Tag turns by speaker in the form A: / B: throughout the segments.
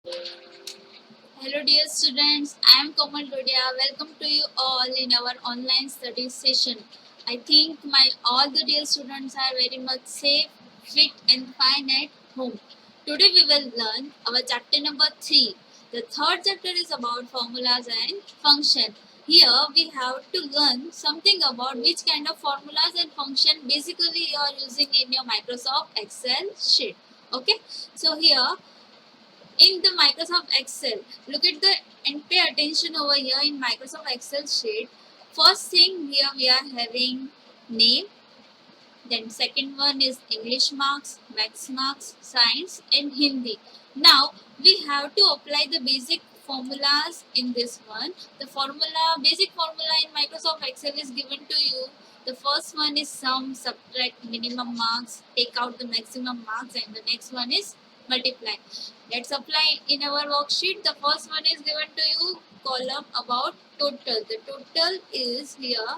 A: Hello dear students, I am Komal Dodia. Welcome to you all in our online study session. I think my all the dear students are very much safe, fit and fine at home. Today we will learn our chapter number 3. The third chapter is about formulas and function. Here we have to learn something about which kind of formulas and function basically you are using in your Microsoft Excel sheet. Okay, so here in the Microsoft Excel. Look at the and pay attention over here in Microsoft Excel sheet. First thing here we are having name, then second one is English marks, Maths marks, Science and Hindi. Now we have to apply the basic formulas in this one. The basic formula in Microsoft Excel is given to you. The first one is sum, subtract, minimum marks, take out the maximum marks, and the next one is multiply. Let's apply in our worksheet. The first one is given to you column about total. The total is here.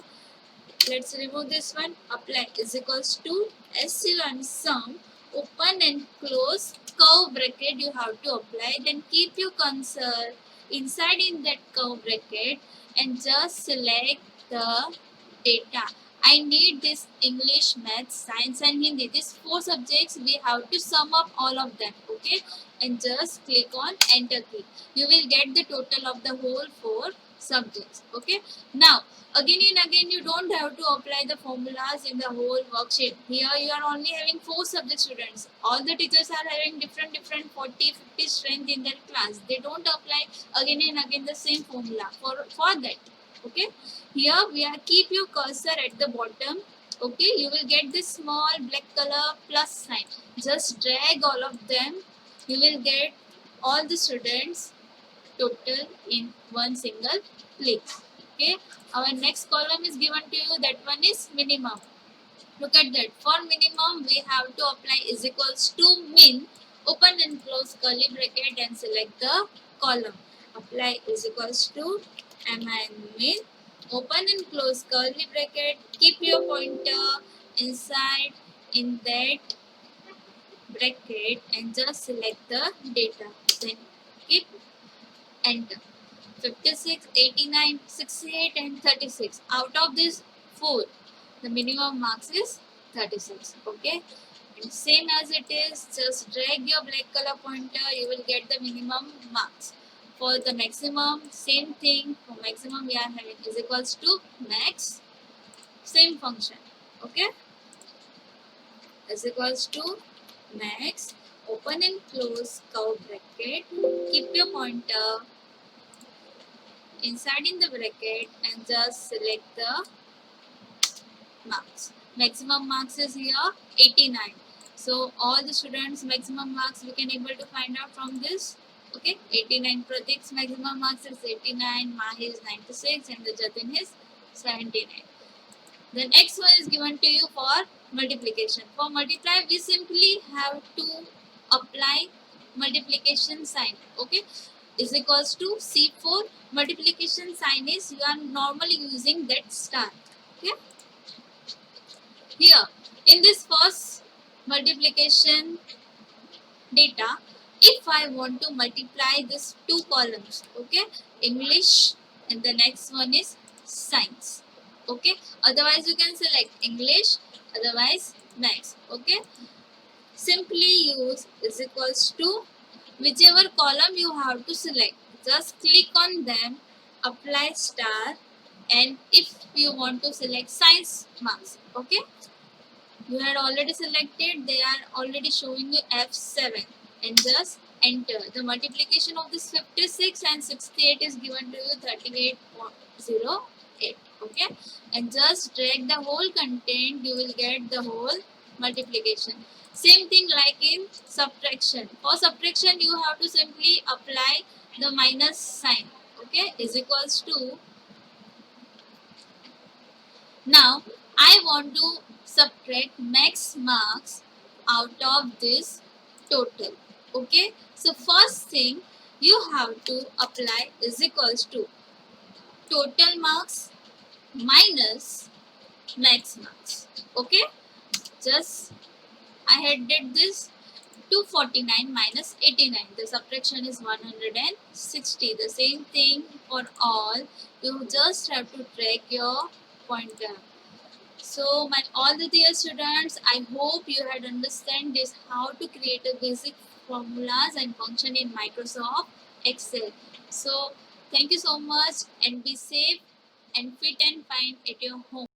A: Let's remove this one. Apply is equals to SU and sum. Open and close curve bracket you have to apply. Then keep your cursor inside in that curve bracket and just select the data. I need this English, Maths, Science and Hindi. These 4 subjects we have to sum up all of them. Okay. And just click on enter key. You will get the total of the whole 4 subjects. Okay. Now again and again you don't have to apply the formulas in the whole worksheet. Here you are only having 4 subject students. All the teachers are having different 40 50 strength in their class. They don't apply again and again the same formula for that. Okay, here we are keep your cursor at the bottom. Okay, you will get this small black color plus sign. Just drag all of them. You will get all the students total in one single click. Okay, our next column is given to you. That one is minimum. Look at that. For minimum, we have to apply is equals to min. Open and close curly bracket and select the column. Apply is equals to min. Open and close curly bracket. Keep your pointer inside in that bracket and just select the data. Then keep enter. 56, 89, 68 and 36. Out of these 4, the minimum marks is 36. Okay. And same as it is, just drag your black color pointer, you will get the minimum marks. For the maximum, same thing. For maximum, we are having is equals to max. Same function. Okay. Is equals to max. Open and close curve bracket. Keep your pointer inside in the bracket and just select the marks. Maximum marks is here 89. So all the students maximum marks we can able to find out from this. Okay, 89. Pratik's maximum marks is 89, Mahi is 96 and the Jatin is 79. The next one is given to you for multiplication. For multiply we simply have to apply multiplication sign. Okay, is equals to C4. Multiplication sign is you are normally using that star. Okay. Here in this first multiplication data, if I want to multiply this 2 columns, okay, English and the next one is Science. Okay. Otherwise you can select English, otherwise Maths. Okay. Simply use is equals to whichever column you have to select. Just click on them, apply star, and if you want to select science marks, okay, you had already selected, they are already showing you F7 and just enter. The multiplication of this 56 and 68 is given to you 38.08. Okay, and just drag the whole content, you will get the whole multiplication. Same thing like in subtraction. For subtraction, you have to simply apply the minus sign. Okay, is equals to. Now, I want to subtract max marks out of this total. Okay, so first thing you have to apply is equals to total marks minus max marks. Okay, just I had did this. 249 minus 89. The subtraction is 160. The same thing for all. You just have to track your pointer. So my all the dear students, I hope you had understand this how to create a basic formulas and function in Microsoft Excel. So thank you so much and be safe and fit and fine at your home.